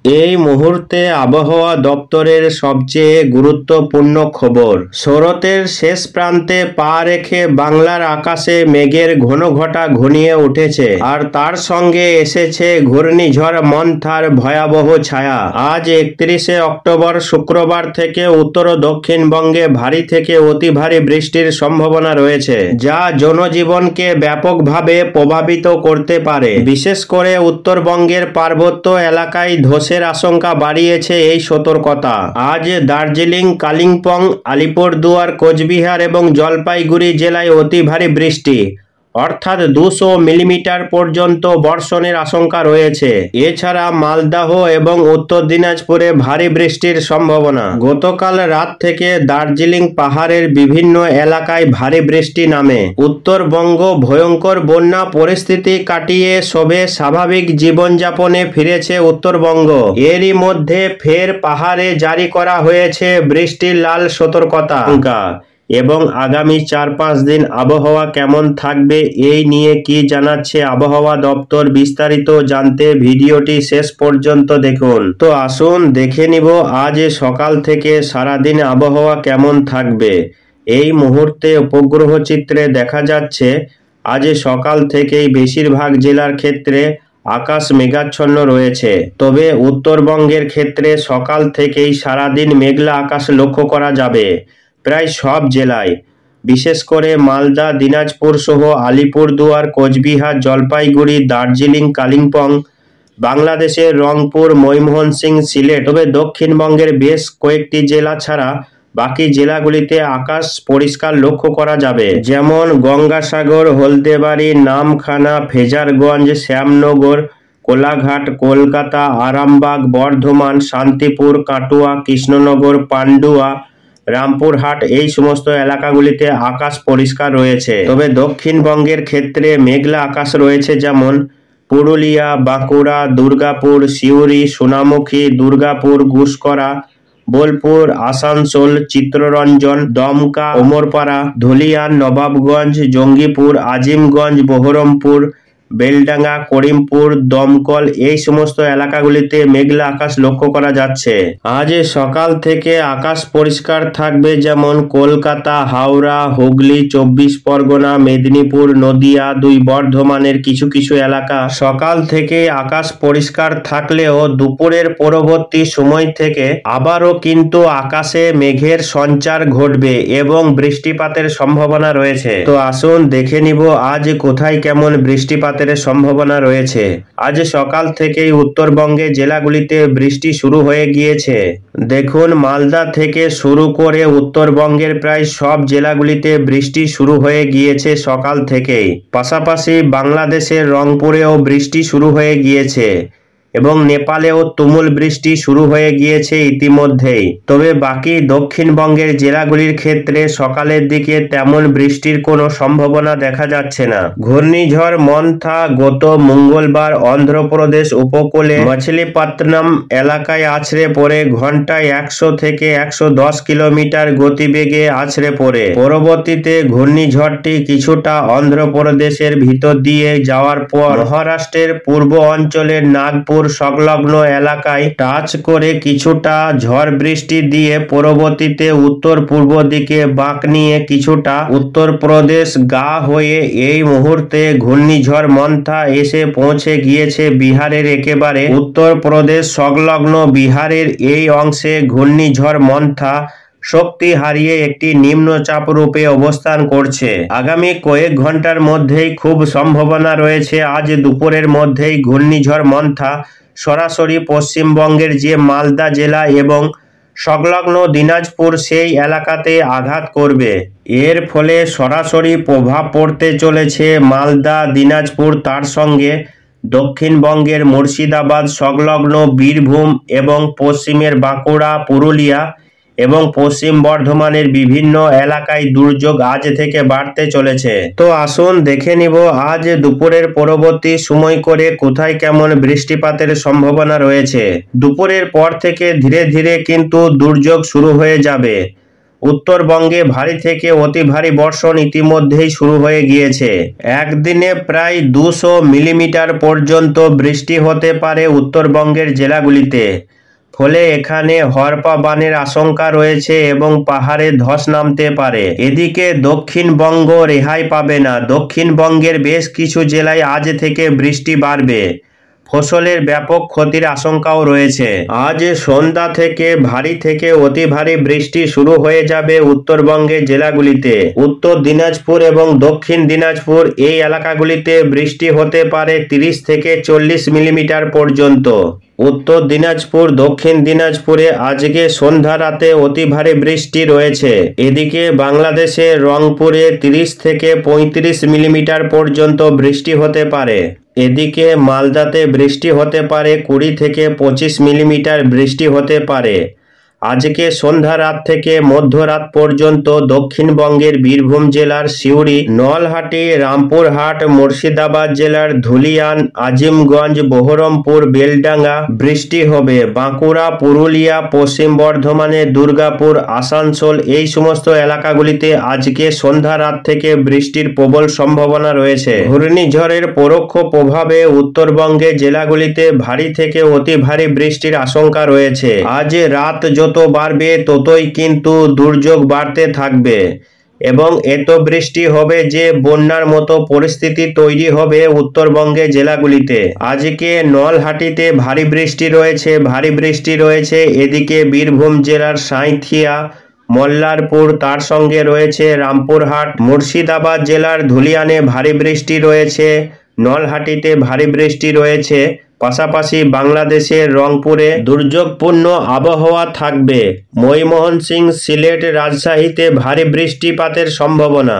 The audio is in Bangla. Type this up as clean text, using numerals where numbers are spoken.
এই মুহূর্তে আবহাওয়া দপ্তরের সবচেয়ে গুরুত্বপূর্ণ খবর। শরতের শেষ প্রান্তে পা রেখে বাংলার আকাশে মেঘের ঘনঘটা ঘনিয়ে উঠেছে, আর তার সঙ্গে এসেছে ঘূর্ণিঝড় মন্থার ভয়াবহ ছায়া। আজ 31শে অক্টোবর শুক্রবার থেকে উত্তর ও দক্ষিণবঙ্গে ভারী থেকে অতি ভারী বৃষ্টির সম্ভাবনা রয়েছে, যা জনজীবনকে ব্যাপকভাবে প্রভাবিত করতে পারে। বিশেষ করে উত্তরবঙ্গের পার্বত্য এলাকায় ধসের আশঙ্কা বাড়িয়েছে এই সতর্কতা। আজ দার্জিলিং, কালিম্পং, আলিপুরদুয়ার, কোচবিহার এবং জলপাইগুড়ি জেলায় অতি ভারী বৃষ্টি অর্থাৎ 200 মিলিমিটার পর্যন্ত বর্ষণের আশঙ্কা রয়েছে। এছাড়া মালদহ এবং উত্তর দিনাজপুরে ভারী বৃষ্টির সম্ভাবনা। গতকাল রাত থেকে দার্জিলিং পাহাড়ের বিভিন্ন এলাকায় ভারী বৃষ্টি নামে। উত্তরবঙ্গ ভয়ঙ্কর বন্যা পরিস্থিতি কাটিয়ে সবে স্বাভাবিক জীবনযাপনে ফিরেছে উত্তরবঙ্গ। এরই মধ্যে ফের পাহাড়ে জারি করা হয়েছে বৃষ্টির লাল সতর্কতা। এবং আগামী 4-5 দিন আবহাওয়া কেমন থাকবে এই নিয়ে কি জানাচ্ছে আবহাওয়া দপ্তর, বিস্তারিত জানতে ভিডিওটি শেষ পর্যন্ত দেখুন। তো আসুন দেখে নিব আজ সকাল থেকে সারাদিন আবহাওয়া কেমন থাকবে। এই মুহূর্তে উপগ্রহ চিত্রে দেখা যাচ্ছে আজ সকাল থেকেই বেশিরভাগ জেলার ক্ষেত্রে আকাশ মেঘাচ্ছন্ন রয়েছে। তবে উত্তরবঙ্গের ক্ষেত্রে সকাল থেকেই সারাদিন মেঘলা আকাশ লক্ষ্য করা যাবে প্রায় সব জেলায়। বিশেষ করে মালদা, দিনাজপুর সহ আলিপুরদুয়ার, কোচবিহার, জলপাইগুড়ি, দার্জিলিং, কালিম্পং, বাংলাদেশের রংপুর, ময়মনসিংহ, সিলেট। তবে দক্ষিণবঙ্গের বেশ কয়েকটি জেলা ছাড়া বাকি জেলাগুলিতে আকাশ পরিষ্কার লক্ষ্য করা যাবে, যেমন গঙ্গাসাগর, হলদেবাড়ি, নামখানা, ফেজারগঞ্জ, শ্যামনগর, কোলাঘাট, কলকাতা, আরামবাগ, বর্ধমান, শান্তিপুর, কাটুয়া, কৃষ্ণনগর, পান্ডুয়া, রামপুরহাট এই সমস্ত এলাকাগুলিতে আকাশ পরিষ্কার রয়েছে। তবে দক্ষিণবঙ্গের ক্ষেত্রে মেঘলা আকাশ রয়েছে, যেমন পুরুলিয়া, বাঁকুড়া, দুর্গাপুর, সিউড়ি, সোনামুখী, দুর্গাপুর, গুসকরা, বোলপুর, আসানসোল, চিত্তরঞ্জন, দমকা, ওমরপাড়া, ধুলিয়ান, নবাবগঞ্জ, জঙ্গিপুর, আজিমগঞ্জ, বহরমপুর, বেলডাঙ্গা, করিমপুর, দমকল এই সমস্ত এলাকাগুলিতে মেঘলা আকাশ লক্ষ্য করা যাচ্ছে। আজ সকাল থেকে আকাশ পরিষ্কার থাকবে, যেমন কলকাতা, হাওড়া, হুগলি, 24 পরগনা, মেদিনীপুর, নদিয়া, 2 বর্ধমানের কিছু কিছু এলাকা সকাল থেকে আকাশ পরিষ্কার থাকলেও দুপুরের পরবর্তী সময় থেকে আবারও কিন্তু আকাশে মেঘের সঞ্চার ঘটবে এবং বৃষ্টিপাতের সম্ভাবনা রয়েছে। তো আসুন দেখে নিব আজ কোথায় কেমন বৃষ্টিপাতের সম্ভাবনা রয়েছে। আজ সকাল থেকেই উত্তরবঙ্গে জেলাগুলিতে বৃষ্টি শুরু হয়ে গিয়েছে। দেখুন, মালদা থেকে শুরু করে উত্তরবঙ্গের প্রায় সব জেলাগুলিতে বৃষ্টি শুরু হয়ে গিয়েছে সকাল থেকেই। পাশাপাশি বাংলাদেশের রংপুরেও বৃষ্টি শুরু হয়ে গিয়েছে এবং নেপালেও তুমুল বৃষ্টি শুরু হয়ে গিয়েছে ইতিমধ্যেই। তবে বাকি দক্ষিণবঙ্গের জেলাগুলির ক্ষেত্রে সকালের দিকে তেমন বৃষ্টির কোনো সম্ভাবনা দেখা যাচ্ছে না। ঘূর্ণিঝড় মন্থা গত মঙ্গলবার অন্ধ্রপ্রদেশ উপকূলে মছলিপত্তনম এলাকায় আছড়ে পড়ে ঘন্টায় 100 থেকে 110 কিলোমিটার গতিবেগে আছড়ে পড়ে। পরবর্তীতে ঘূর্ণিঝড়টি কিছুটা অন্ধ্রপ্রদেশের ভিতর দিয়ে যাওয়ার পর মহারাষ্ট্রের পূর্ব অঞ্চলের নাগপুর সংলগ্ন এলাকায় টাচ করে কিছুটা ঝড় বৃষ্টি দিয়ে পরবর্তীতে উত্তর পূর্ব দিকে বাঁক নিয়ে কিছুটা উত্তরপ্রদেশ গা হয়ে এই মুহূর্তে ঘূর্ণিঝড় মন্থা এসে পৌঁছে গিয়েছে বিহারের একেবারে উত্তরপ্রদেশ সংলগ্ন বিহারের এই অংশে। ঘূর্ণিঝড় মন্থা শক্তি হারিয়ে একটি নিম্নচাপ রূপে অবস্থান করছে। আগামী কয়েক ঘন্টার মধ্যেই খুব সম্ভাবনা রয়েছে আজ দুপুরের মধ্যেই ঘূর্ণিঝড় মন্থা সরাসরি পশ্চিমবঙ্গের যে মালদা জেলা এবং সংলগ্ন দিনাজপুর সেই এলাকাতে আঘাত করবে। এর ফলে সরাসরি প্রভাব পড়তে চলেছে মালদা, দিনাজপুর, তার সঙ্গে দক্ষিণবঙ্গের মুর্শিদাবাদ সংলগ্ন বীরভূম এবং পশ্চিমের বাঁকুড়া, পুরুলিয়া এবং পশ্চিম বর্ধমানের বিভিন্ন এলাকায় দুর্যোগ আজ থেকে বাড়তে চলেছে। তো আসুন দেখে নিব আজ দুপুরের পরবর্তী সময় করে কোথায় কেমন বৃষ্টিপাতের সম্ভাবনা রয়েছে। দুপুরের পর থেকে ধীরে ধীরে কিন্তু দুর্যোগ শুরু হয়ে যাবে। উত্তরবঙ্গে ভারী থেকে অতি ভারী বর্ষণ ইতিমধ্যেই শুরু হয়ে গিয়েছে। একদিনে প্রায় 200 মিলিমিটার পর্যন্ত বৃষ্টি হতে পারে উত্তরবঙ্গের জেলাগুলিতে। ফলে এখানে হড়পা বানের আশঙ্কা রয়েছে এবং পাহাড়ে ধস নামতে পারে। এদিকে দক্ষিণবঙ্গ রেহাই পাবে না। দক্ষিণবঙ্গের বেশ কিছু জেলায় আজ থেকে বৃষ্টি বাড়বে। ফসলের ব্যাপক ক্ষতির আশঙ্কাও রয়েছে। আজ সন্ধ্যা থেকে ভারী থেকে অতি ভারী বৃষ্টি শুরু হয়ে যাবে উত্তরবঙ্গের জেলাগুলিতে। উত্তর দিনাজপুর এবং দক্ষিণ দিনাজপুর এই এলাকাগুলিতে বৃষ্টি হতে পারে 30 থেকে 40 মিলিমিটার পর্যন্ত। উত্তর দিনাজপুর দক্ষিণ দিনাজপুরে আজকে সন্ধ্যা রাতে অতি ভারী বৃষ্টি রয়েছে। এদিকে বাংলাদেশের রংপুরে 30 থেকে 35 মিলিমিটার পর্যন্ত বৃষ্টি হতে পারে। এদিকে মালদাতে বৃষ্টি হতে পারে 20 থেকে 25 মিলিমিটার বৃষ্টি হতে পারে। আজকে সন্ধ্যা রাত থেকে মধ্যরাত পর্যন্ত দক্ষিণবঙ্গের বীরভূম জেলার সিউড়ি, নলহাটি, রামপুরহাট, মুর্শিদাবাদ জেলার ধুলিয়ান, আজিমগঞ্জ, বহরমপুর, বেলডাঙ্গা বৃষ্টি হবে। বাঁকুড়া, পুরুলিয়া, পশ্চিম বর্ধমানের দুর্গাপুর, আসানসোল এই সমস্ত এলাকাগুলিতে আজকে সন্ধ্যা রাত থেকে বৃষ্টির প্রবল সম্ভাবনা রয়েছে। ঘূর্ণিঝড়ের পরোক্ষ প্রভাবে উত্তরবঙ্গের জেলাগুলিতে ভারী থেকে অতি ভারী বৃষ্টির আশঙ্কা রয়েছে। আজ রাত যত বাড়বে ততই কিন্তু দুর্যোগ বাড়তে থাকবে এবং এত বৃষ্টি হবে যে বন্যার মতো পরিস্থিতি তৈরি হবে উত্তরবঙ্গের জেলাগুলিতে। আজকে নলহাটিতে ভারী বৃষ্টি রয়েছে। এদিকে বীরভূম জেলার সাঁইথিয়া, মল্লারপুর, তার সঙ্গে রয়েছে রামপুরহাট, মুর্শিদাবাদ জেলার ধুলিয়ানে ভারী বৃষ্টি রয়েছে, নলহাটিতে ভারী বৃষ্টি রয়েছে। পাশাপাশি বাংলাদেশের রংপুরে দুর্যোগপূর্ণ আবহাওয়া থাকবে। ময়মনসিংহ, সিলেট, রাজশাহীতে ভারী বৃষ্টিপাতের সম্ভাবনা।